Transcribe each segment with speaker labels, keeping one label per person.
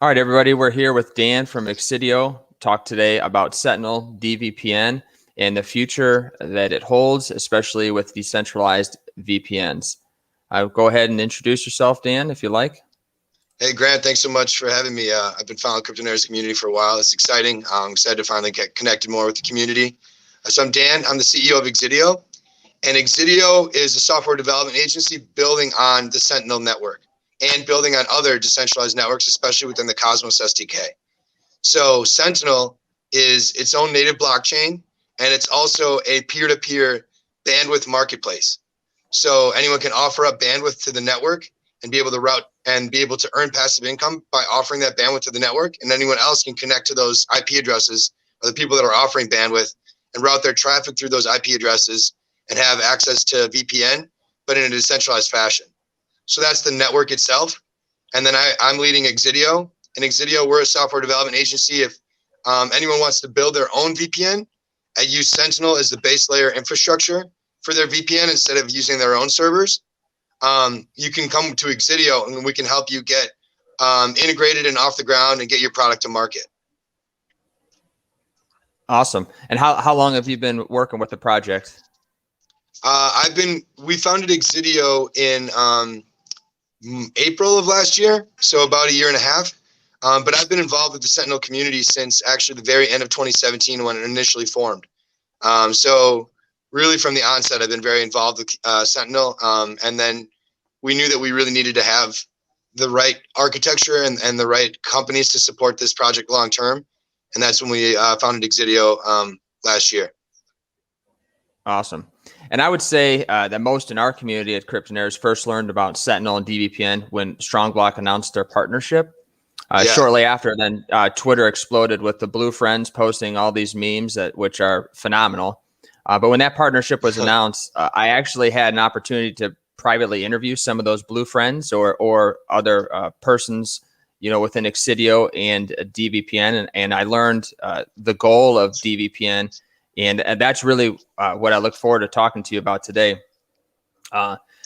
Speaker 1: All right, everybody, we're here with Dan from Exidio. Talk today about Sentinel DVPN and the future that it holds, especially with decentralized VPNs. Go ahead and introduce yourself, Dan, if you like.
Speaker 2: Hey, Grant, thanks so much for having me. I've been following CryptoNerds community for a while. It's exciting. I'm excited to finally get connected more with the community. So I'm Dan. I'm the CEO of Exidio. And Exidio is a software development agency building on the Sentinel network and building on other decentralized networks, especially within the Cosmos SDK. So Sentinel is its own native blockchain, and it's also a peer-to-peer bandwidth marketplace. So anyone can offer up bandwidth to the network and be able to route and be able to earn passive income by offering that bandwidth to the network. And anyone else can connect to those IP addresses or the people that are offering bandwidth and route their traffic through those IP addresses and have access to VPN, but in a decentralized fashion. So that's the network itself. And then I'm leading Exidio. And Exidio, we're a software development agency. If anyone wants to build their own VPN, I use Sentinel as the base layer infrastructure for their VPN instead of using their own servers. You can come to Exidio and we can help you get integrated and off the ground and get your product to market.
Speaker 1: Awesome. And how long have you been working with the project?
Speaker 2: We founded Exidio in April of last year, so about a year and a half. But I've been involved with the Sentinel community since actually the very end of 2017 when it initially formed. So really from the onset, I've been very involved with Sentinel. And then we knew that we really needed to have the right architecture and the right companies to support this project long term. And that's when we founded Exidio last year.
Speaker 1: Awesome. And I would say that most in our community at CryptoNerds first learned about Sentinel and DVPN when STRONGBLOCK announced their partnership. Shortly after, then Twitter exploded with the Blue Friends posting all these memes which are phenomenal. But when that partnership was announced, I actually had an opportunity to privately interview some of those Blue Friends or other persons, within Exidio and DVPN, and I learned the goal of DVPN. And that's really what I look forward to talking to you about today.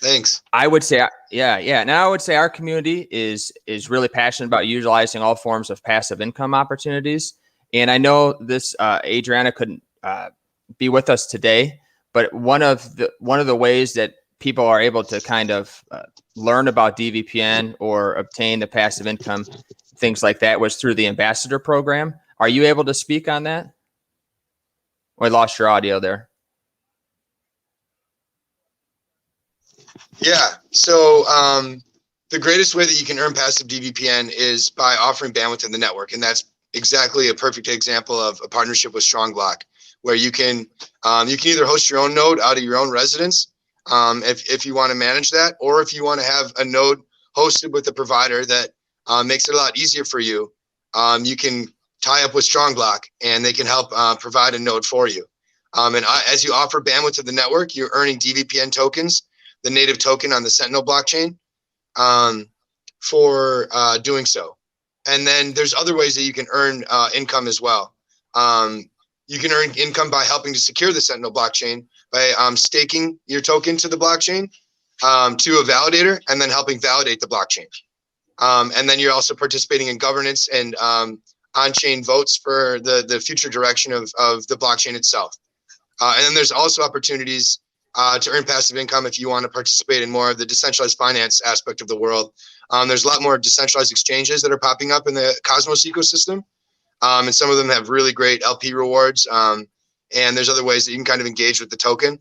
Speaker 2: Thanks.
Speaker 1: I would say, yeah. Now I would say our community is really passionate about utilizing all forms of passive income opportunities. And I know this Adrianna couldn't be with us today, but one of the ways that people are able to kind of learn about DVPN or obtain the passive income, things like that, was through the ambassador program. Are you able to speak on that? I lost your audio there.
Speaker 2: Yeah. So the greatest way that you can earn passive DVPN is by offering bandwidth in the network. And that's exactly a perfect example of a partnership with STRONGBLOCK, where you can either host your own node out of your own residence if you want to manage that, or if you want to have a node hosted with a provider that makes it a lot easier for you, you can tie up with STRONGBLOCK and they can help provide a node for you. As you offer bandwidth to the network, you're earning DVPN tokens, the native token on the Sentinel blockchain, for doing so. And then there's other ways that you can earn income as well. You can earn income by helping to secure the Sentinel blockchain by staking your token to the blockchain to a validator and then helping validate the blockchain. And then you're also participating in governance and on-chain votes for the future direction of the blockchain itself. And then there's also opportunities to earn passive income if you want to participate in more of the decentralized finance aspect of the world. There's a lot more decentralized exchanges that are popping up in the Cosmos ecosystem. And some of them have really great LP rewards. And there's other ways that you can kind of engage with the token.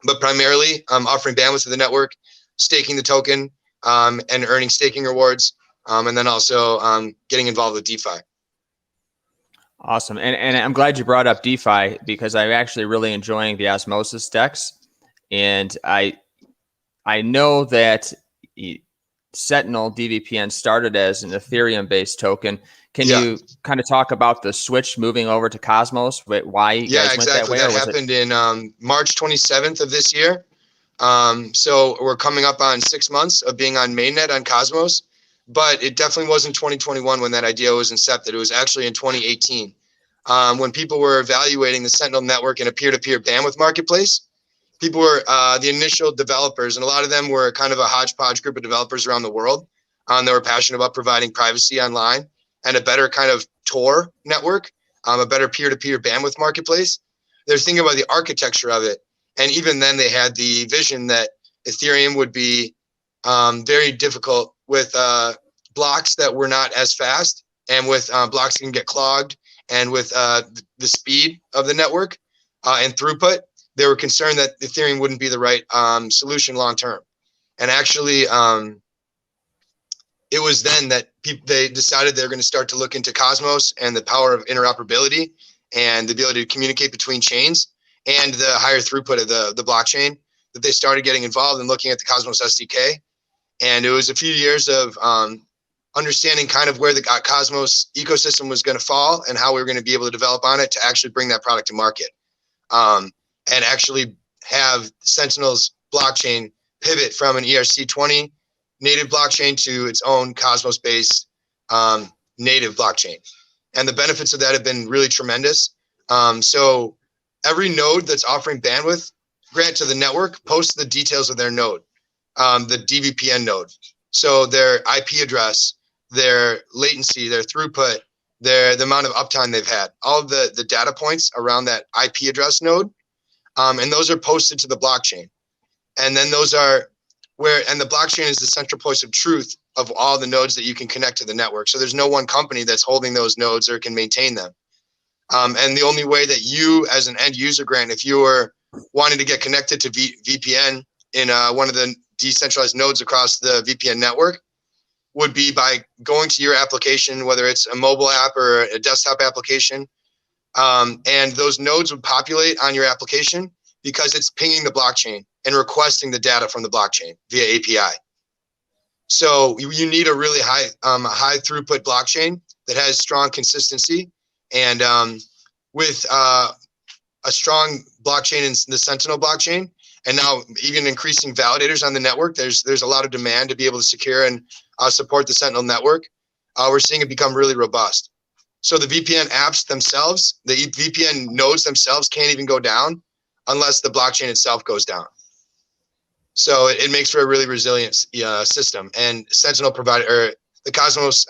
Speaker 2: But primarily, offering bandwidth to the network, staking the token, and earning staking rewards, and then also getting involved with DeFi.
Speaker 1: Awesome. And I'm glad you brought up DeFi because I'm actually really enjoying the Osmosis DEX. And I know that Sentinel DVPN started as an Ethereum-based token. Can you kind of talk about the switch moving over to Cosmos? Why you guys went that way?
Speaker 2: That happened in March 27th of this year. So we're coming up on 6 months of being on mainnet on Cosmos. But it definitely wasn't 2021 when that idea was incepted. It was actually in 2018 when people were evaluating the Sentinel network in a peer-to-peer bandwidth marketplace. People were the initial developers, and a lot of them were kind of a hodgepodge group of developers around the world that were passionate about providing privacy online and a better kind of Tor network, a better peer-to-peer bandwidth marketplace. They're thinking about the architecture of it. And even then they had the vision that Ethereum would be very difficult with blocks that were not as fast, and with blocks that can get clogged, and with the speed of the network and throughput. They were concerned that Ethereum wouldn't be the right solution long term. And actually, it was then that they decided they're going to start to look into Cosmos and the power of interoperability and the ability to communicate between chains and the higher throughput of the blockchain, that they started getting involved in looking at the Cosmos SDK. And it was a few years of understanding kind of where the Cosmos ecosystem was going to fall and how we were going to be able to develop on it to actually bring that product to market, and actually have Sentinels blockchain pivot from an ERC20 native blockchain to its own Cosmos-based native blockchain. And the benefits of that have been really tremendous. So every node that's offering bandwidth grant to the network posts the details of their node, the DVPN node. So their IP address, their latency, their throughput, the amount of uptime they've had, all of the data points around that IP address node. And those are posted to the blockchain. And then those are and the blockchain is the central point of truth of all the nodes that you can connect to the network. So there's no one company that's holding those nodes or can maintain them. And the only way that you as an end user, Grant, if you were wanting to get connected to VPN in one of the decentralized nodes across the VPN network, would be by going to your application, whether it's a mobile app or a desktop application. And those nodes would populate on your application because it's pinging the blockchain and requesting the data from the blockchain via API. So you need a really high throughput blockchain that has strong consistency, and with a strong blockchain in the Sentinel blockchain, and now even increasing validators on the network, there's a lot of demand to be able to secure and support the Sentinel network. We're seeing it become really robust. So the VPN apps themselves, the VPN nodes themselves can't even go down unless the blockchain itself goes down. So it makes for a really resilient system. And Sentinel provided, or the Cosmos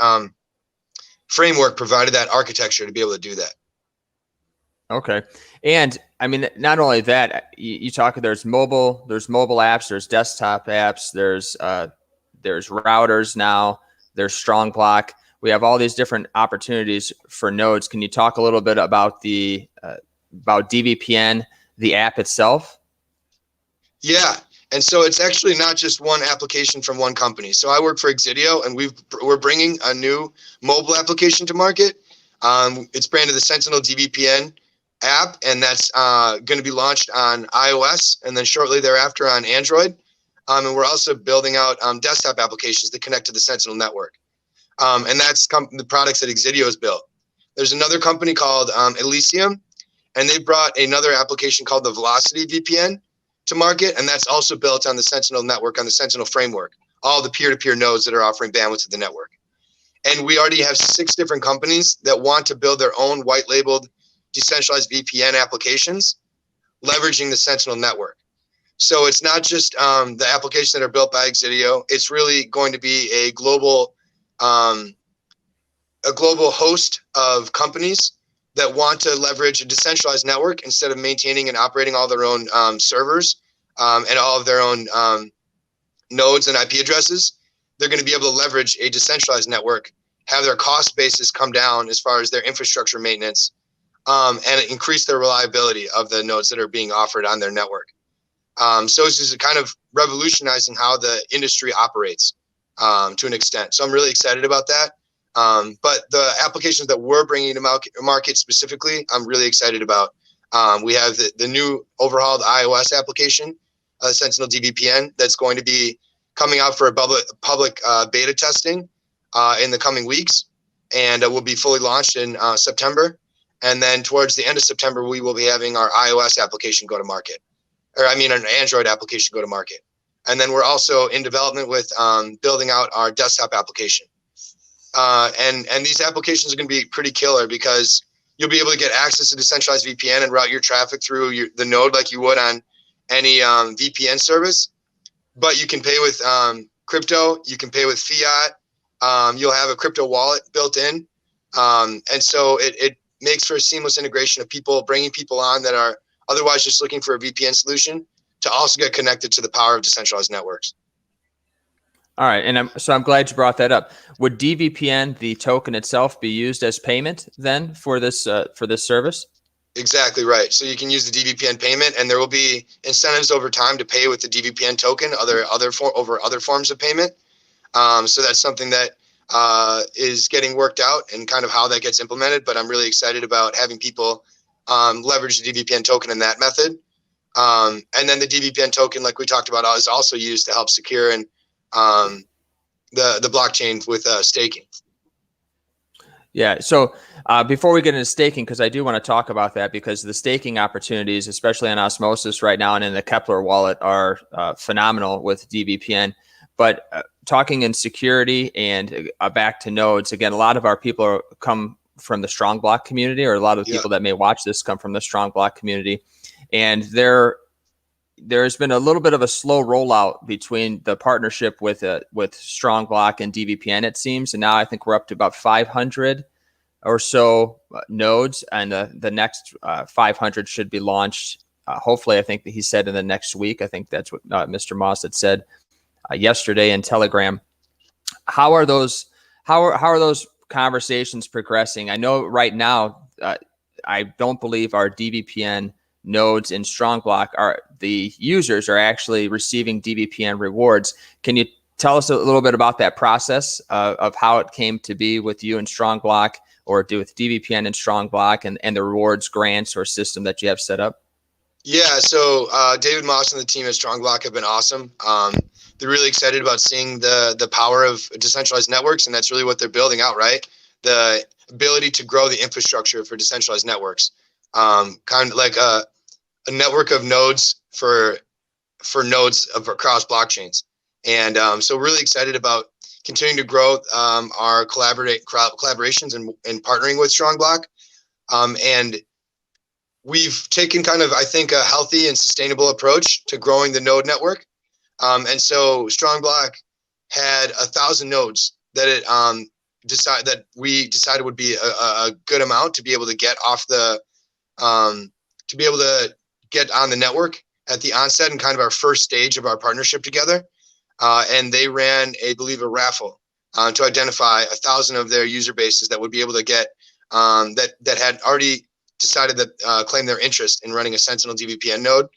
Speaker 2: framework provided that architecture to be able to do that.
Speaker 1: Okay. And I mean, not only that, you talk, there's mobile apps, there's desktop apps, there's routers now, there's STRONGBLOCK. We have all these different opportunities for nodes. Can you talk a little bit about about DVPN, the app itself? Yeah.
Speaker 2: And so it's actually not just one application from one company. So I work for Exidio, and we're bringing a new mobile application to market. It's branded the Sentinel DVPN App, and that's going to be launched on iOS and then shortly thereafter on Android. And we're also building out desktop applications that connect to the Sentinel network. And that's the products that Exidio has built. There's another company called Elysium, and they brought another application called the Velocity VPN to market, and that's also built on the Sentinel network, on the Sentinel framework, all the peer-to-peer nodes that are offering bandwidth to the network. And we already have 6 different companies that want to build their own white-labeled decentralized VPN applications, leveraging the Sentinel network. So it's not just the applications that are built by Exidio. It's really going to be a global host of companies that want to leverage a decentralized network instead of maintaining and operating all their own servers and all of their own nodes and IP addresses. They're going to be able to leverage a decentralized network, have their cost basis come down as far as their infrastructure maintenance, and increase their reliability of the nodes that are being offered on their network. So this is kind of revolutionizing how the industry operates to an extent. So I'm really excited about that. But the applications that we're bringing to market specifically, I'm really excited about. We have the new overhauled iOS application, Sentinel DVPN, that's going to be coming out for a public beta testing in the coming weeks, and will be fully launched in September. And then towards the end of September, we will be having our iOS application go to market, an Android application go to market. And then we're also in development with building out our desktop application. And these applications are going to be pretty killer because you'll be able to get access to decentralized VPN and route your traffic through the node like you would on any VPN service. But you can pay with crypto, you can pay with fiat. You'll have a crypto wallet built in And so it makes for a seamless integration of people, bringing people on that are otherwise just looking for a VPN solution to also get connected to the power of decentralized networks.
Speaker 1: All right, and I'm glad you brought that up. Would DVPN, the token itself, be used as payment then for this service?
Speaker 2: Exactly right. So you can use the DVPN payment, and there will be incentives over time to pay with the DVPN token, over other forms of payment. So that's something that is getting worked out and kind of how that gets implemented. But I'm really excited about having people leverage the DVPN token in that method. And then the DVPN token, like we talked about, is also used to help secure and the blockchain with staking.
Speaker 1: Yeah. So before we get into staking, because I do want to talk about that, because the staking opportunities, especially on Osmosis right now and in the Kepler wallet, are phenomenal with DVPN. But talking in security and back to nodes, again, a lot of our people come from the STRONGBLOCK community, or a lot of the people that may watch this come from the STRONGBLOCK community. And there's been a little bit of a slow rollout between the partnership with STRONGBLOCK and DVPN, it seems. And now I think we're up to about 500 or so nodes, and the next 500 should be launched. Hopefully, I think that he said in the next week. I think that's what Mr. Moss had said yesterday in Telegram. How are those conversations progressing? I know right now, I don't believe our DVPN nodes in STRONGBLOCK the users are actually receiving DVPN rewards. Can you tell us a little bit about that process of how it came to be with you and STRONGBLOCK, or do with DVPN and STRONGBLOCK, and the rewards grants or system that you have set up?
Speaker 2: Yeah, so David Moss and the team at STRONGBLOCK have been awesome. They're really excited about seeing the power of decentralized networks, and that's really what they're building out, right? The ability to grow the infrastructure for decentralized networks, kind of like a network of nodes for nodes across blockchains. And so we're really excited about continuing to grow our collaborations and partnering with STRONGBLOCK. And we've taken kind of, I think, a healthy and sustainable approach to growing the node network. And so STRONGBLOCK had 1,000 nodes that we decided would be a good amount to be able to get off the to be able to get on the network at the onset and kind of our first stage of our partnership together. And they ran, I believe, a raffle to identify 1,000 of their user bases that would be able to get that had already decided to claim their interest in running a Sentinel DVPN node.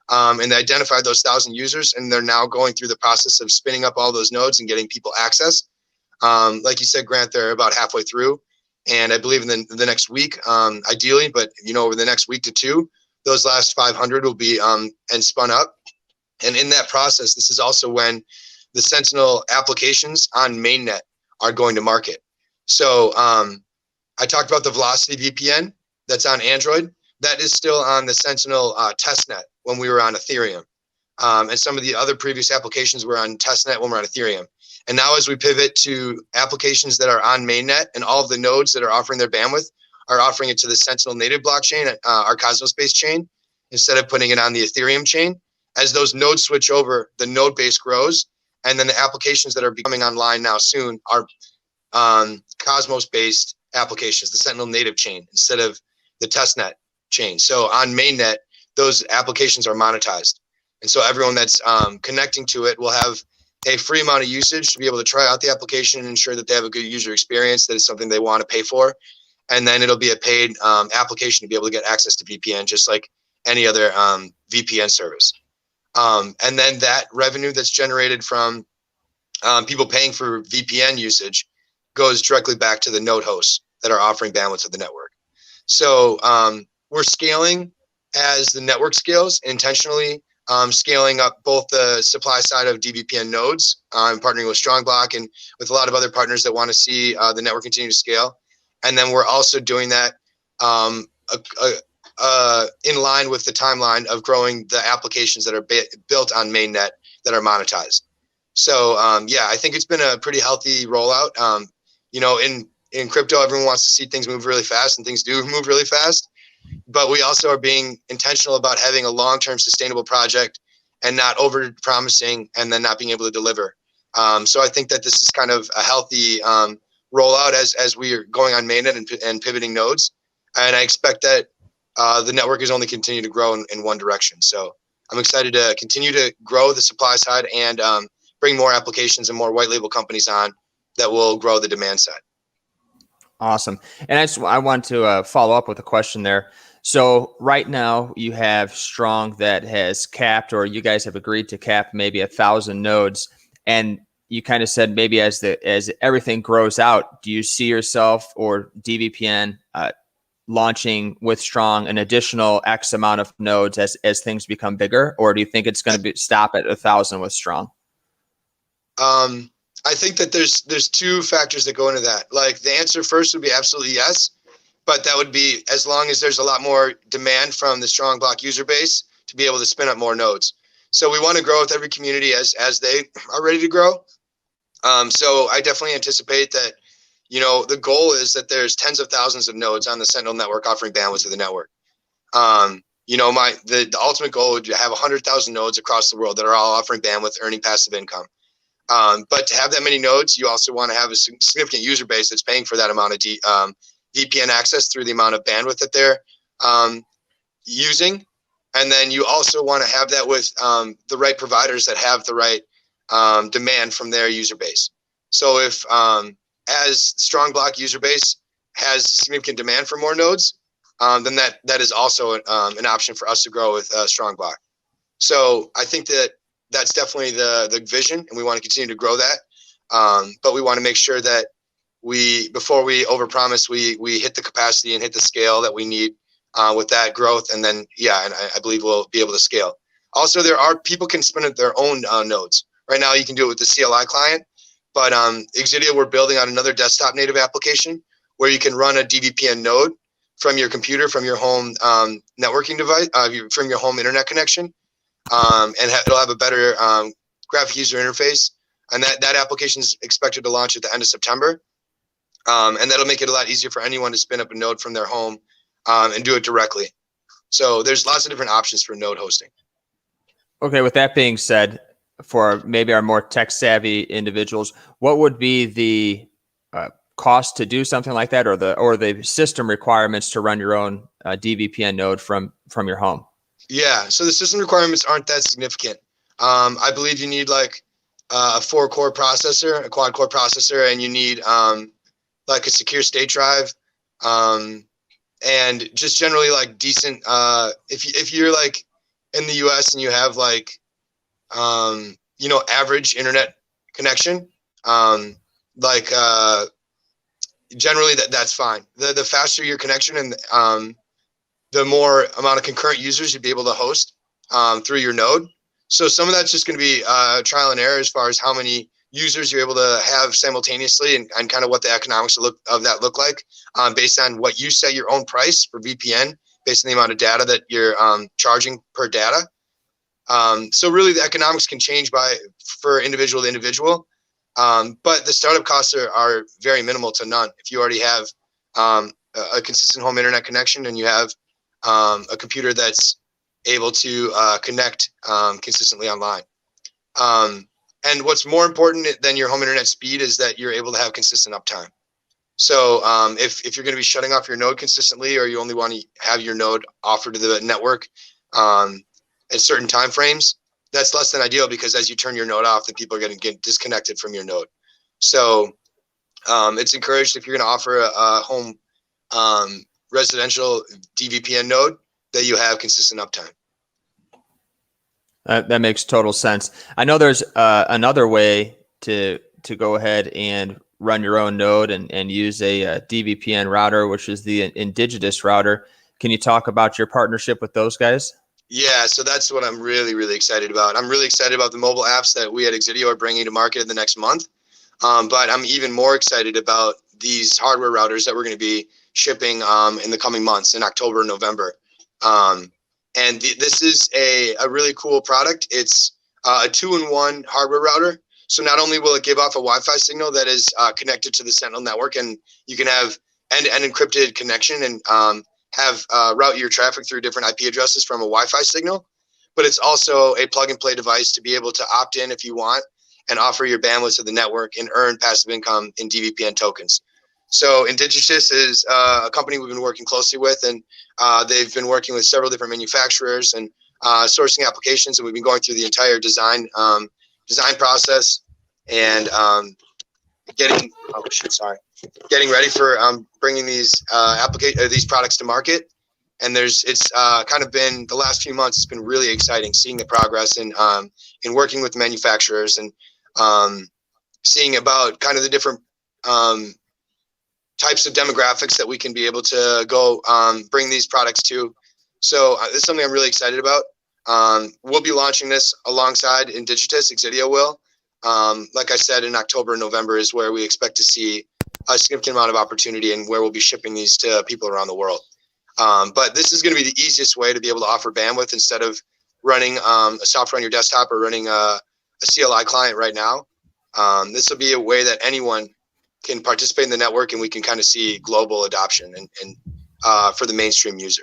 Speaker 2: And they identified those 1,000 users, and they're now going through the process of spinning up all those nodes and getting people access. Like you said, Grant, they're about halfway through. And I believe in the next week, ideally, but over the next week to two, those last 500 will be and spun up. And in that process, this is also when the Sentinel applications on mainnet are going to market. So I talked about the Velocity VPN that's on Android. That is still on the Sentinel testnet when we were on Ethereum. And some of the other previous applications were on testnet when we're on Ethereum. And now as we pivot to applications that are on mainnet, and all of the nodes that are offering their bandwidth are offering it to the Sentinel native blockchain, our Cosmos-based chain, instead of putting it on the Ethereum chain. As those nodes switch over, the node base grows, and then the applications that are becoming online now soon are Cosmos-based applications, the Sentinel native chain, instead of the testnet chain. So on mainnet, those applications are monetized. And so everyone that's connecting to it will have a free amount of usage to be able to try out the application and ensure that they have a good user experience, that it's something they want to pay for. And then it'll be a paid application to be able to get access to VPN, just like any other VPN service. And then that revenue that's generated from people paying for VPN usage goes directly back to the node hosts that are offering bandwidth to the network. So we're scaling as the network scales, intentionally scaling up both the supply side of DVPN nodes, partnering with STRONGBLOCK and with a lot of other partners that want to see the network continue to scale. And then we're also doing that in line with the timeline of growing the applications that are built on mainnet that are monetized. So yeah, I think it's been a pretty healthy rollout. In crypto, everyone wants to see things move really fast, and things do move really fast. But we also are being intentional about having a long-term sustainable project and not over-promising and then not being able to deliver. So I think that this is kind of a healthy rollout as we are going on mainnet and pivoting nodes. And I expect that the network is only continue to grow in one direction. So I'm excited to continue to grow the supply side and bring more applications and more white label companies on that will grow the demand side.
Speaker 1: Awesome. And I want to follow up with a question there. So right now you have Strong that has capped, or you guys have agreed to cap maybe 1,000 nodes. And you kind of said maybe as everything grows out, do you see yourself or DVPN launching with Strong an additional X amount of nodes as things become bigger, or do you think it's going to stop at 1,000 with Strong?
Speaker 2: I think that there's two factors that go into that. Like, the answer first would be absolutely yes, but that would be as long as there's a lot more demand from the STRONGBLOCK user base to be able to spin up more nodes. So we want to grow with every community as they are ready to grow. So I definitely anticipate that, you know, the goal is that there's tens of thousands of nodes on the Sentinel network offering bandwidth to the network. You know, the ultimate goal would be to have 100,000 nodes across the world that are all offering bandwidth, earning passive income. But to have that many nodes, you also want to have a significant user base that's paying for that amount of VPN access through the amount of bandwidth that they're using. And then you also want to have that with the right providers that have the right demand from their user base. So if as STRONGBLOCK user base has significant demand for more nodes, then that is also an option for us to grow with STRONGBLOCK. So I think that's definitely the vision, and we want to continue to grow that. But we want to make sure that before we overpromise, we hit the capacity and hit the scale that we need with that growth. And then, yeah, and I believe we'll be able to scale. Also, people can spin up their own nodes. Right now, you can do it with the CLI client, but Exidio, we're building on another desktop native application where you can run a DVPN node from your computer, from your home networking device, from your home internet connection. And it'll have a better graphic user interface. And that application is expected to launch at the end of September. And that'll make it a lot easier for anyone to spin up a node from their home and do it directly. So there's lots of different options for node hosting.
Speaker 1: Okay, with that being said, for maybe our more tech savvy individuals, what would be the cost to do something like that, or the system requirements to run your own DVPN node from your home? Yeah,
Speaker 2: so the system requirements aren't that significant. I believe you need like a 4-core processor, a quad-core processor, and you need like a secure state drive, and just generally like decent. If you're like in the U.S. and you have like you know, average internet connection, like generally that's fine. The faster your connection and the more amount of concurrent users you'd be able to host through your node. So some of that's just going to be trial and error as far as how many users you're able to have simultaneously and kind of what the economics of that look like based on what you set your own price for VPN, based on the amount of data that you're charging per data. So really the economics can change for individual to individual. But the startup costs are very minimal to none. If you already have a consistent home internet connection and you have a computer that's able to connect consistently online. And what's more important than your home internet speed is that you're able to have consistent uptime. So if you're going to be shutting off your node consistently, or you only want to have your node offered to the network at certain time frames, that's less than ideal, because as you turn your node off, then people are going to get disconnected from your node. So it's encouraged, if you're going to offer a home residential DVPN node, that you have consistent uptime.
Speaker 1: That makes total sense. I know there's another way to go ahead and run your own node and use a DVPN router, which is the Indigitus router. Can you talk about your partnership with those guys?
Speaker 2: Yeah, so that's what I'm really, really excited about. I'm really excited about the mobile apps that we at Exidio are bringing to market in the next month. But I'm even more excited about these hardware routers that we're going to be shipping in the coming months, in October and November. And this is a really cool product. It's a 2-in-1 hardware router. So not only will it give off a Wi-Fi signal that is connected to the Sentinel network, and you can have end-to-end encrypted connection and route your traffic through different IP addresses from a Wi-Fi signal, but it's also a plug-and-play device to be able to opt in if you want and offer your bandwidth to the network and earn passive income in DVPN tokens. So Indigitus is a company we've been working closely with, and they've been working with several different manufacturers and sourcing applications, and we've been going through the entire design process and getting ready for bringing these these products to market. And it's kind of been the last few months. It's been really exciting seeing the progress in working with manufacturers and seeing about kind of the different types of demographics that we can be able to go bring these products to. So this is something I'm really excited about. We'll be launching this alongside Indigitus. Exidio will. Like I said, in October and November is where we expect to see a significant amount of opportunity and where we'll be shipping these to people around the world. But this is going to be the easiest way to be able to offer bandwidth instead of running a software on your desktop or running a CLI client right now. This will be a way that anyone can participate in the network, and we can kind of see global adoption and for the mainstream user.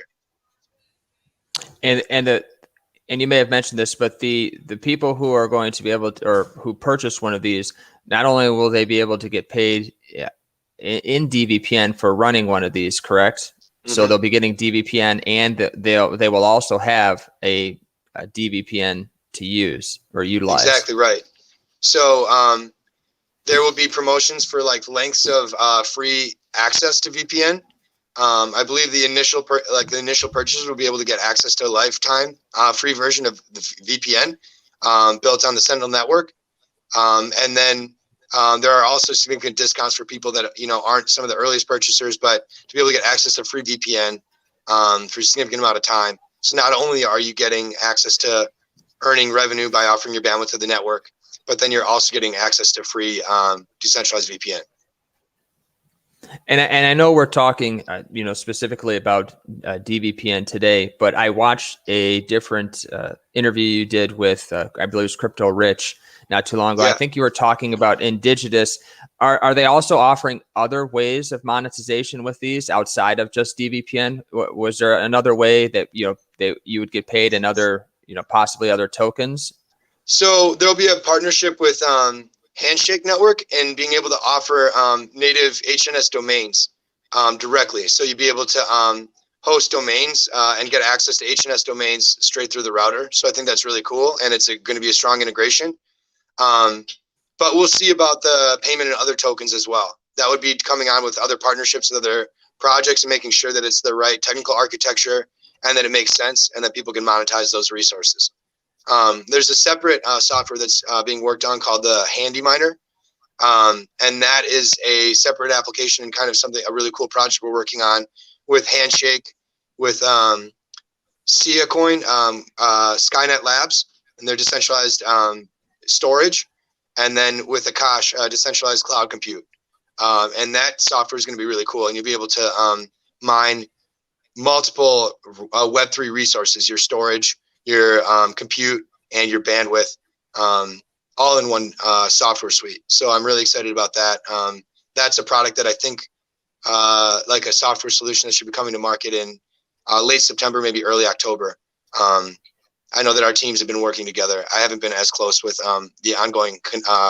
Speaker 1: And you may have mentioned this, but the people who are going to be able to, or who purchase one of these, not only will they be able to get paid in DVPN for running one of these, correct? Mm-hmm. So they'll be getting DVPN, and they will also have a DVPN to use or utilize.
Speaker 2: Exactly right. So there will be promotions for like lengths of free access to VPN. I believe the initial purchasers will be able to get access to a lifetime free version of the VPN built on the Sentinel network. And then there are also significant discounts for people that aren't some of the earliest purchasers, but to be able to get access to free VPN for a significant amount of time. So not only are you getting access to earning revenue by offering your bandwidth to the network, but then you're also getting access to free decentralized VPN.
Speaker 1: And I know we're talking, specifically about DVPN today, but I watched a different interview you did with, I believe it was Crypto Rich, not too long ago. Yeah. I think you were talking about Indigitus. Are they also offering other ways of monetization with these outside of just DVPN? Was there another way that you would get paid in other, possibly other tokens?
Speaker 2: So there'll be a partnership with Handshake Network and being able to offer native HNS domains directly. So you'd be able to host domains and get access to HNS domains straight through the router. So I think that's really cool, and it's going to be a strong integration. But we'll see about the payment and other tokens as well. That would be coming on with other partnerships with other projects and making sure that it's the right technical architecture and that it makes sense and that people can monetize those resources. There's a separate software that's being worked on called the Handy Miner. And that is a separate application and kind of a really cool project we're working on with Handshake, with SiaCoin, Skynet Labs, and their decentralized storage, and then with Akash, decentralized cloud compute. And that software is going to be really cool. And you'll be able to mine multiple Web3 resources, your storage, your compute, and your bandwidth, all in one software suite. So I'm really excited about that. That's a product that I think like a software solution that should be coming to market in late September, maybe early October. I know that our teams have been working together. I haven't been as close with the ongoing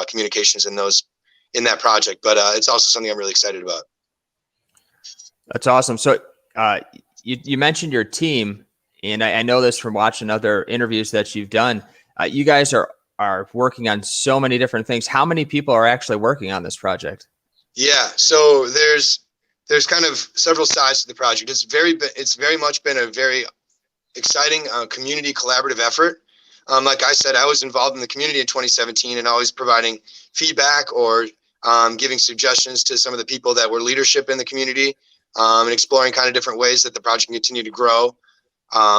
Speaker 2: communications in that project, but it's also something I'm really excited about.
Speaker 1: That's awesome. So you mentioned your team, and I know this from watching other interviews that you've done. You guys are working on so many different things. How many people are actually working on this project? Yeah,
Speaker 2: so there's kind of several sides to the project. It's very much been a very exciting community collaborative effort. Like I said, I was involved in the community in 2017 and always providing feedback or giving suggestions to some of the people that were leadership in the community and exploring kind of different ways that the project can continue to grow,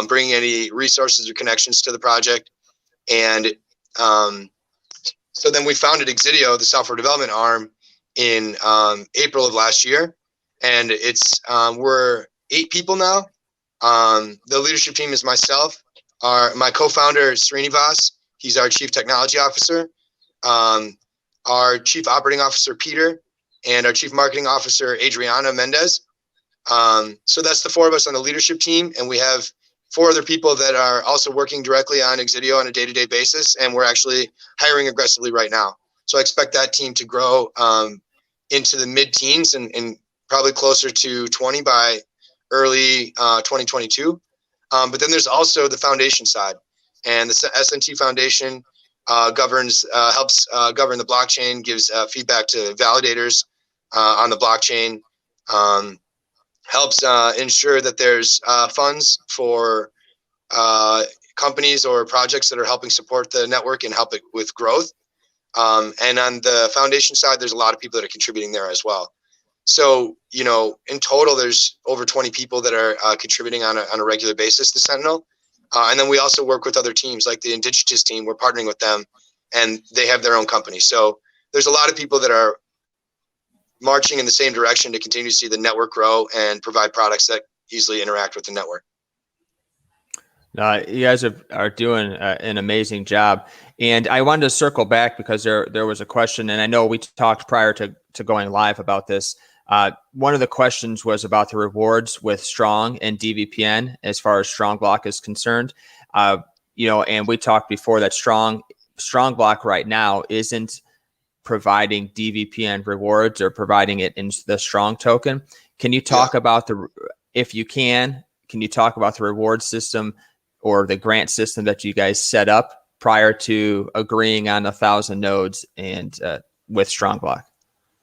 Speaker 2: bringing any resources or connections to the project. And so then we founded Exidio, the software development arm, in April of last year. And we're 8 people now. The leadership team is myself, my co-founder Srinivas. He's our chief technology officer, our chief operating officer Peter, and our chief marketing officer Adrianna Mendez. So that's the 4 of us on the leadership team, and we have 4 other people that are also working directly on Exidio on a day-to-day basis, and we're actually hiring aggressively right now. So I expect that team to grow into the mid-teens and probably closer to 20 by early 2022. But then there's also the foundation side, and the SNT Foundation helps govern the blockchain, gives feedback to validators on the blockchain, helps ensure that there's funds for companies or projects that are helping support the network and help it with growth. And on the foundation side, there's a lot of people that are contributing there as well. So, you know, in total, there's over 20 people that are contributing on a regular basis to Sentinel. And then we also work with other teams like the Indigitus team. We're partnering with them, and they have their own company. So there's a lot of people that are marching in the same direction to continue to see the network grow and provide products that easily interact with the network.
Speaker 1: You guys are doing an amazing job. And I wanted to circle back because there was a question, and I know we talked prior to going live about this. One of the questions was about the rewards with Strong and DVPN as far as STRONGBLOCK is concerned. You know, and we talked before that STRONGBLOCK right now isn't providing DVPN rewards or providing it in the Strong token. Can you talk about if you can you talk about the reward system or the grant system that you guys set up prior to agreeing on 1,000 nodes and with STRONGBLOCK?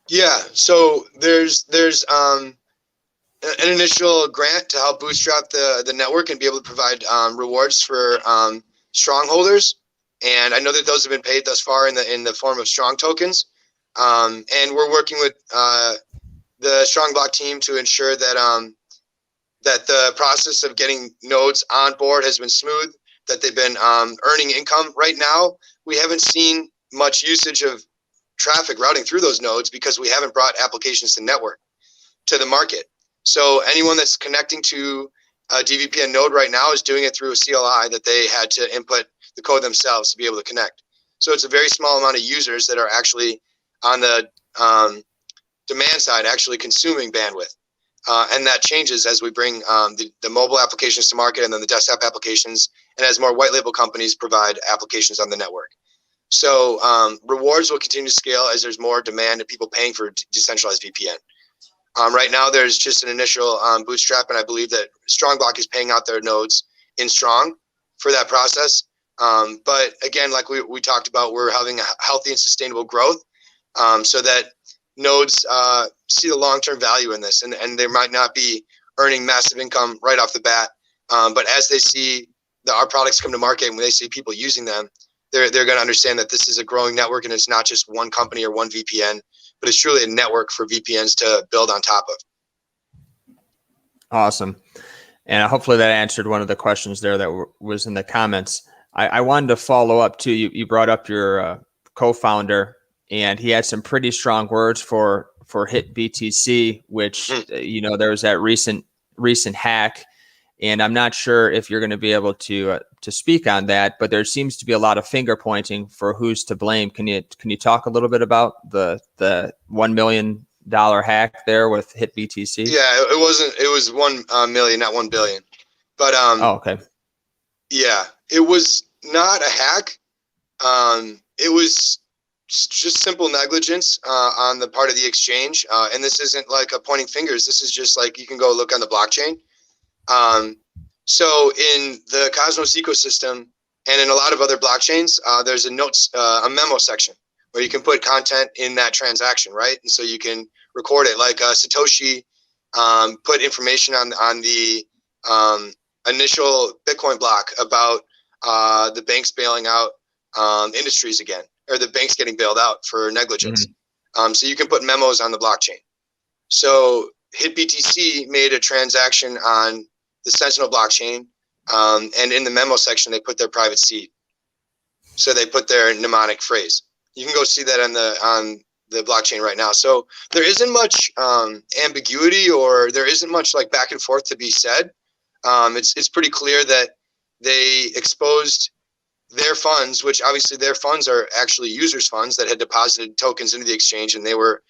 Speaker 1: Yeah,
Speaker 2: so there's an initial grant to help bootstrap the network and be able to provide rewards for Strong holders, and I know that those have been paid thus far in the form of Strong tokens. And we're working with the STRONGBLOCK team to ensure that that the process of getting nodes on board has been smooth, that they've been earning income. Right now, we haven't seen much usage of traffic routing through those nodes because we haven't brought applications to the market. So anyone that's connecting to a DVPN node right now is doing it through a CLI that they had to input the code themselves to be able to connect. So it's a very small amount of users that are actually on the demand side actually consuming bandwidth. And that changes as we bring the mobile applications to market and then the desktop applications, and as more white label companies provide applications on the network. So rewards will continue to scale as there's more demand and people paying for decentralized VPN. Right now, there's just an initial bootstrap, and I believe that STRONGBLOCK is paying out their nodes in Strong for that process. But again, like we talked about, we're having a healthy and sustainable growth so that nodes see the long-term value in this, and they might not be earning massive income right off the bat. But as they see our products come to market and when they see people using them, they're going to understand that this is a growing network and it's not just one company or one VPN, but it's truly a network for VPNs to build on top of.
Speaker 1: Awesome. And hopefully that answered one of the questions there that was in the comments. I wanted to follow up too. You brought up your co-founder, and he had some pretty strong words for HitBTC, which, you know, there was that recent hack. And I'm not sure if you're going to be able to speak on that, but there seems to be a lot of finger pointing for who's to blame. Can you talk a little bit about the $1 million hack there with HitBTC?
Speaker 2: Yeah, it was 1 million, not 1 billion. But
Speaker 1: oh, okay.
Speaker 2: Yeah, it was not a hack. It was just simple negligence on the part of the exchange. And this isn't like a pointing fingers. This is just like, you can go look on the blockchain. So in the Cosmos ecosystem and in a lot of other blockchains, there's a memo section where you can put content in that transaction, right? And so you can record it. Like Satoshi put information on the initial Bitcoin block about the banks bailing out industries again, or the banks getting bailed out for negligence. So you can put memos on the blockchain. So HitBTC made a transaction on the Sentinel blockchain, and in the memo section, they put their private seed. So they put their mnemonic phrase. You can go see that on the blockchain right now. So there isn't much ambiguity, or there isn't much like back and forth to be said. It's pretty clear that they exposed their funds, which obviously their funds are actually users' funds that had deposited tokens into the exchange, and they were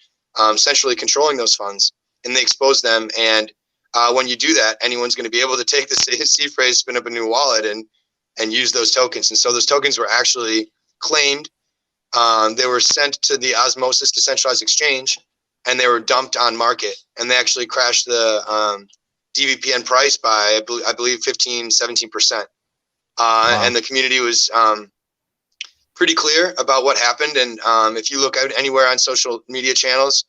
Speaker 2: centrally controlling those funds, and they exposed them. And when you do that, anyone's going to be able to take the seed phrase, spin up a new wallet, and use those tokens. And so those tokens were actually claimed. They were sent to the Osmosis decentralized exchange, and they were dumped on market, and they actually crashed the DVPN price by, I believe 15-17%.
Speaker 1: Wow.
Speaker 2: And the community was pretty clear about what happened. And if you look out anywhere on social media channels,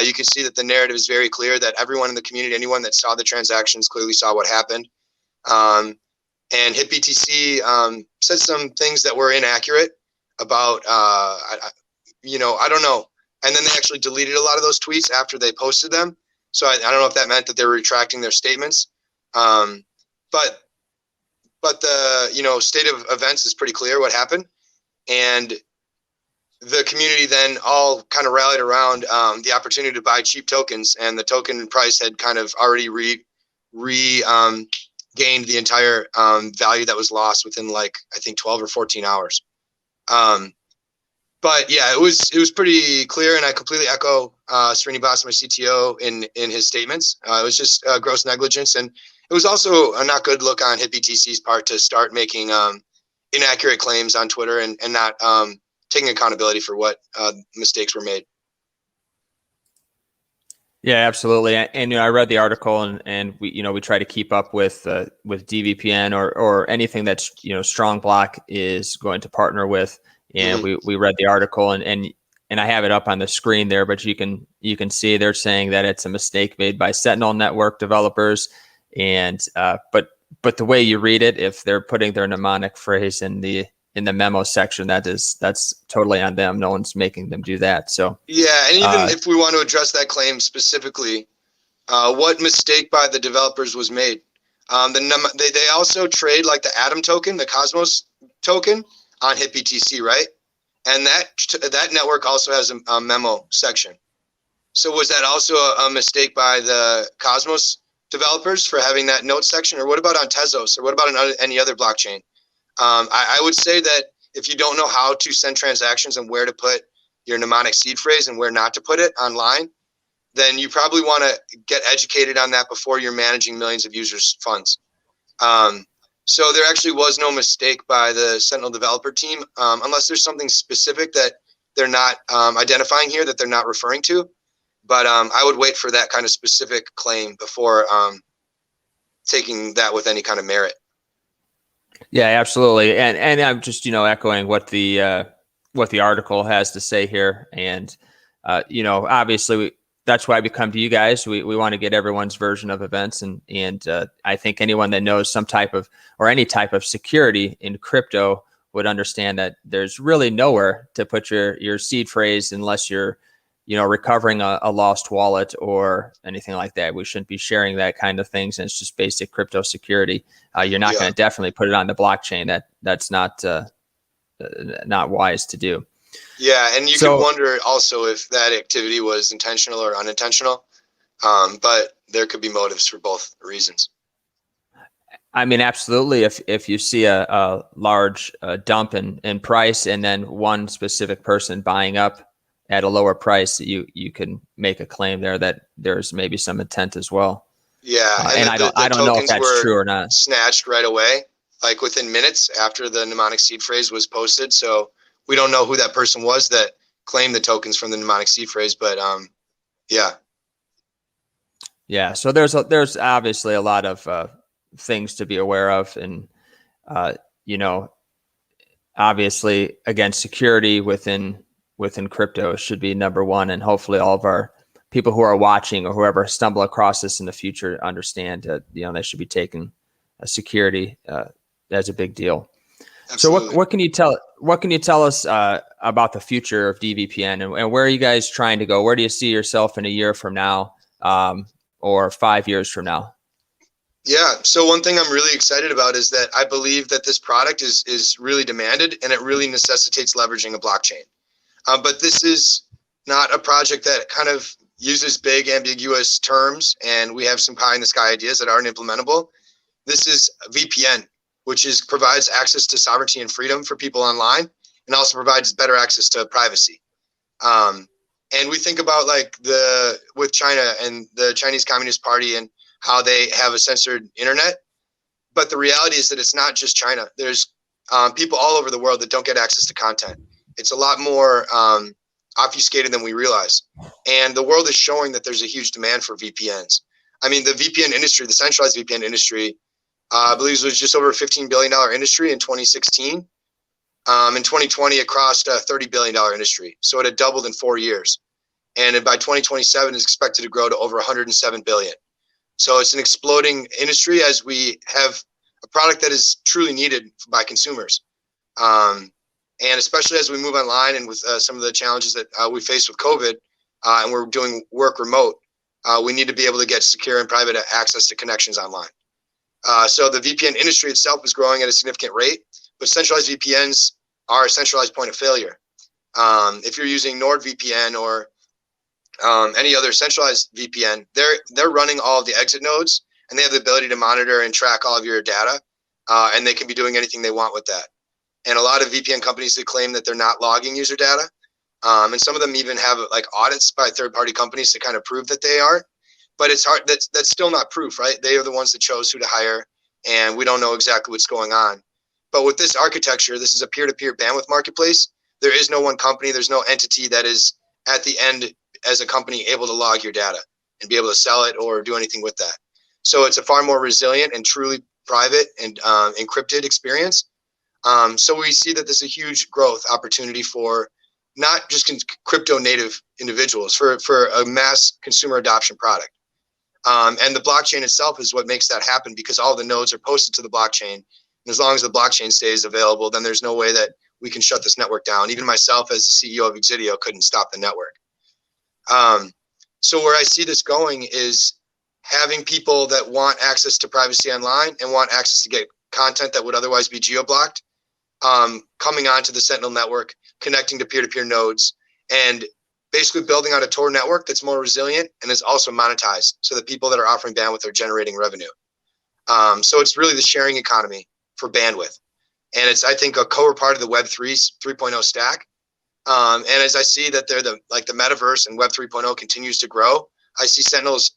Speaker 2: you can see that the narrative is very clear, that everyone in the community, anyone that saw the transactions, clearly saw what happened. And HitBTC said some things that were inaccurate about, I don't know. And then they actually deleted a lot of those tweets after they posted them. So I don't know if that meant that they were retracting their statements. But the state of events is pretty clear what happened. And the community then all kind of rallied around the opportunity to buy cheap tokens, and the token price had kind of already gained the entire value that was lost within, like, I think 12 or 14 hours. But yeah, it was pretty clear, and I completely echo Srinivas, my CTO, in his statements. It was just gross negligence, and it was also a not good look on HitBTC's part to start making inaccurate claims on Twitter and not taking accountability for what mistakes were made.
Speaker 1: Yeah, absolutely. And I read the article, and we try to keep up with DVPN or anything that's STRONGBLOCK is going to partner with. And we read the article, and I have it up on the screen there, but you can see they're saying that it's a mistake made by Sentinel network developers, and but the way you read it, if they're putting their mnemonic phrase in the memo section, that's totally on them. No one's making them do that. So
Speaker 2: yeah, and even if we want to address that claim specifically, what mistake by the developers was made? They also trade like the Atom token, the Cosmos token, on HitBTC, right? And that network also has a memo section. So was that also a mistake by the Cosmos developers for having that note section? Or what about on Tezos? Or what about any other blockchain? I would say that if you don't know how to send transactions and where to put your mnemonic seed phrase and where not to put it online, then you probably want to get educated on that before you're managing millions of users' funds. So there actually was no mistake by the Sentinel developer team, unless there's something specific that they're not identifying here, that they're not referring to. But I would wait for that kind of specific claim before taking that with any kind of merit.
Speaker 1: Yeah, absolutely. And I'm just echoing what the article has to say here. And obviously that's why we come to you guys. We want to get everyone's version of events, and I think anyone that knows some type of or any type of security in crypto would understand that there's really nowhere to put your seed phrase unless you're recovering a lost wallet or anything like that. We shouldn't be sharing that kind of things, and it's just basic crypto security. You're not going to definitely put it on the blockchain. That's not wise to do.
Speaker 2: Yeah, and you could wonder also if that activity was intentional or unintentional, but there could be motives for both reasons.
Speaker 1: I mean, absolutely. If you see a large dump in price, and then one specific person buying up at a lower price, you can make a claim there that there's maybe some intent as well.
Speaker 2: Yeah,
Speaker 1: and I don't know if that's true or not.
Speaker 2: Snatched right away, like within minutes after the mnemonic seed phrase was posted. So we don't know who that person was that claimed the tokens from the mnemonic seed phrase, but yeah.
Speaker 1: Yeah, so there's obviously a lot of things to be aware of, and obviously, again, security within crypto should be number one, and hopefully all of our people who are watching or whoever stumble across this in the future understand that they should be taking security as a big deal. Absolutely. So what can you tell us about the future of DVPN, and where are you guys trying to go? Where do you see yourself in a year from now, or 5 years from now?
Speaker 2: Yeah. So one thing I'm really excited about is that I believe that this product is really demanded, and it really necessitates leveraging a blockchain. But this is not a project that kind of uses big ambiguous terms, and we have some pie in the sky ideas that aren't implementable. This is a VPN, which provides access to sovereignty and freedom for people online, and also provides better access to privacy. And we think about with China and the Chinese Communist Party and how they have a censored internet. But the reality is that it's not just China. There's people all over the world that don't get access to content. It's a lot more obfuscated than we realize. And the world is showing that there's a huge demand for VPNs. I mean, the VPN industry, the centralized VPN industry, I believe it was just over a $15 billion industry in 2016. In 2020, it crossed a $30 billion industry. So it had doubled in 4 years. And by 2027, it's expected to grow to over 107 billion. So it's an exploding industry as we have a product that is truly needed by consumers. And especially as we move online and with some of the challenges that we face with COVID, and we're doing work remote, we need to be able to get secure and private access to connections online. So the VPN industry itself is growing at a significant rate, but centralized VPNs are a centralized point of failure. If you're using NordVPN or any other centralized VPN, they're running all of the exit nodes, and they have the ability to monitor and track all of your data, and they can be doing anything they want with that. And a lot of VPN companies, they claim that they're not logging user data, and some of them even have like audits by third-party companies to kind of prove that they aren't. But it's hard. That's still not proof, right? They are the ones that chose who to hire, and we don't know exactly what's going on. But with this architecture, this is a peer-to-peer bandwidth marketplace. There is no one company. There's no entity that is at the end as a company able to log your data and be able to sell it or do anything with that. So it's a far more resilient and truly private and encrypted experience. So we see that there's a huge growth opportunity for not just crypto native individuals, for a mass consumer adoption product. And the blockchain itself is what makes that happen, because all the nodes are posted to the blockchain. And as long as the blockchain stays available, then there's no way that we can shut this network down. Even myself as the CEO of Exidio couldn't stop the network. So where I see this going is having people that want access to privacy online and want access to get content that would otherwise be geo-blocked, coming onto the Sentinel network, connecting to peer-to-peer nodes, and basically building out a Tor network that's more resilient and is also monetized, so that people that are offering bandwidth are generating revenue. So it's really the sharing economy for bandwidth. And it's, I think, a core part of the Web3 3.0 stack. And as I see that they're the metaverse and Web 3.0 continues to grow, I see Sentinel's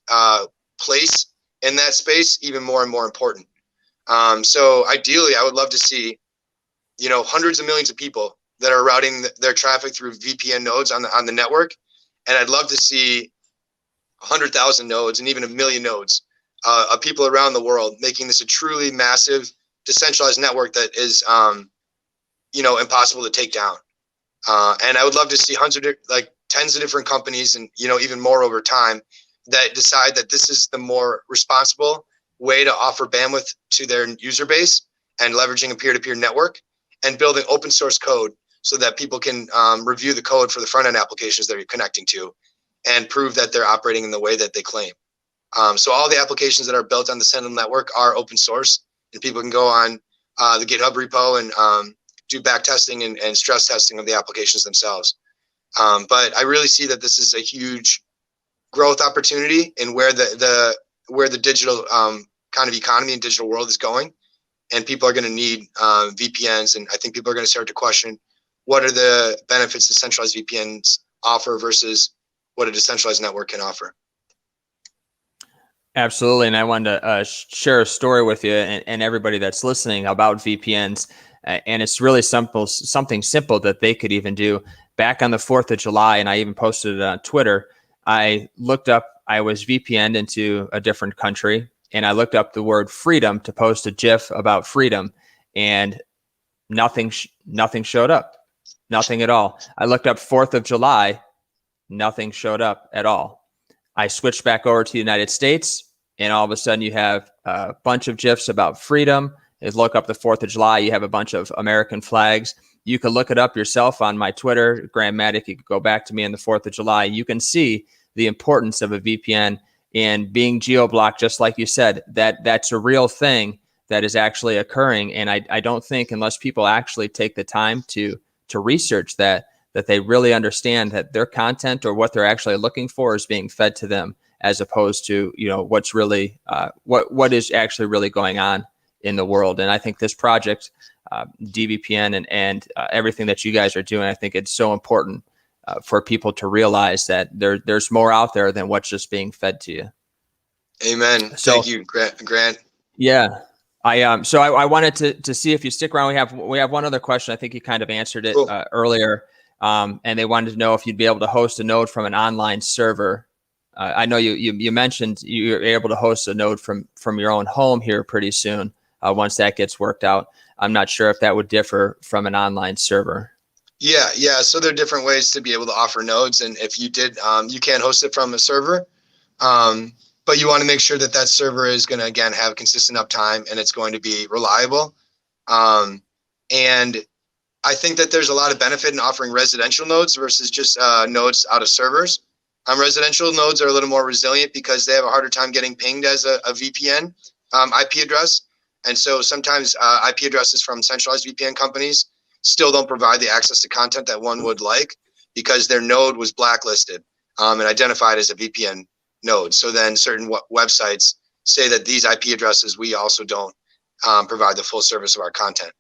Speaker 2: place in that space even more and more important. So ideally, I would love to see, hundreds of millions of people that are routing their traffic through VPN nodes on the network, and I'd love to see 100,000 nodes and even 1 million nodes of people around the world making this a truly massive decentralized network that is, impossible to take down. And I would love to see tens of different companies, and even more over time, that decide that this is the more responsible way to offer bandwidth to their user base, and leveraging a peer-to-peer network and building open source code so that people can review the code for the front end applications that you're connecting to and prove that they're operating in the way that they claim. So all the applications that are built on the Sentinel network are open source, and people can go on the GitHub repo and do back testing and stress testing of the applications themselves. But I really see that this is a huge growth opportunity in where the digital kind of economy and digital world is going, and people are going to need VPNs. And I think people are going to start to question, what are the benefits that centralized VPNs offer versus what a decentralized network can offer.
Speaker 1: Absolutely. And I wanted to share a story with you and everybody that's listening about VPNs. And it's really simple, something simple that they could even do. Back on the 4th of July, and I even posted it on Twitter, I was VPN'd into a different country, and I looked up the word freedom to post a GIF about freedom, and nothing showed up. Nothing at all. I looked up 4th of July, nothing showed up at all. I switched back over to the United States, and all of a sudden you have a bunch of GIFs about freedom. Is look up the 4th of July, you have a bunch of American flags. You can look it up yourself on my Twitter, Graham Maddock. You can go back to me on the 4th of July. You can see the importance of a VPN and being geo-blocked, just like you said, that's a real thing that is actually occurring. And I don't think, unless people actually take the time to research that they really understand that their content or what they're actually looking for is being fed to them, as opposed to, what's really, what is actually really going on in the world. And I think this project, DVPN and everything that you guys are doing, I think it's so important for people to realize that there's more out there than what's just being fed to you.
Speaker 2: Amen. So, thank you, Grant.
Speaker 1: Yeah. So I wanted to see if you stick around. We have one other question. I think you kind of answered it earlier. and they wanted to know if you'd be able to host a node from an online server. I know you mentioned you're able to host a node from your own home here pretty soon. Once that gets worked out, I'm not sure if that would differ from an online server.
Speaker 2: Yeah. So there are different ways to be able to offer nodes, and if you did, you can host it from a server, but you want to make sure that that server is going to again have consistent uptime and it's going to be reliable. And I think that there's a lot of benefit in offering residential nodes versus just nodes out of servers. Residential nodes are a little more resilient because they have a harder time getting pinged as a VPN IP address. And so sometimes IP addresses from centralized VPN companies still don't provide the access to content that one would like because their node was blacklisted and identified as a VPN node. So then certain websites say that these IP addresses, we also don't provide the full service of our content.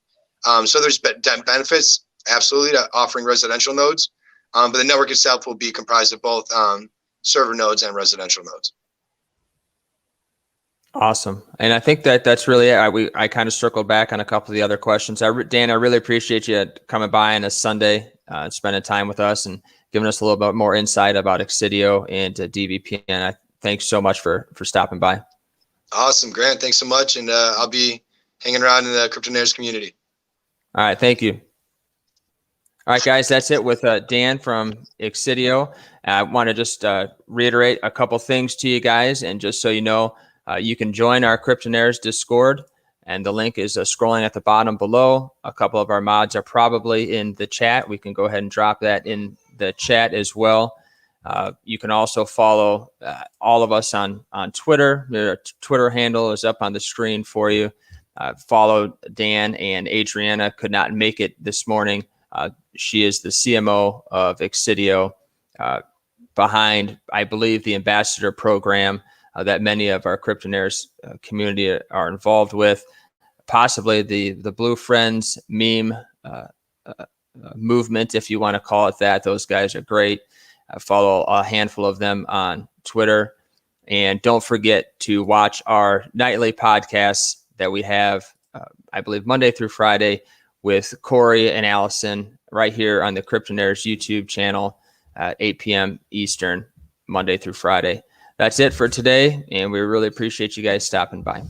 Speaker 2: So there's benefits, absolutely, to offering residential nodes, but the network itself will be comprised of both server nodes and residential nodes.
Speaker 1: Awesome. And I think that's really it. I kind of circled back on a couple of the other questions. Dan, I really appreciate you coming by on a Sunday, spending time with us and giving us a little bit more insight about Exidio and DVPN. Thanks so much for stopping by. Awesome,
Speaker 2: Grant. Thanks so much. And I'll be hanging around in the Cryptonaires community.
Speaker 1: All right. Thank you. All right, guys, that's it with Dan from Exidio. I want to just reiterate a couple things to you guys. And just so you know, you can join our Cryptonaires Discord, and the link is scrolling at the bottom below. A couple of our mods are probably in the chat. We can go ahead and drop that in the chat as well. You can also follow all of us on Twitter. Their Twitter handle is up on the screen for you. Follow Dan and Adrianna. Could not make it this morning. She is the CMO of Exidio, behind, I believe, the ambassador program that many of our Cryptonaires community are involved with, possibly the Blue Friends meme movement, if you want to call it that. Those guys are great. Follow a handful of them on Twitter. And don't forget to watch our nightly podcasts that we have, I believe, Monday through Friday with Corey and Allison right here on the Cryptonaires YouTube channel at 8 p.m. Eastern, Monday through Friday. That's it for today, and we really appreciate you guys stopping by.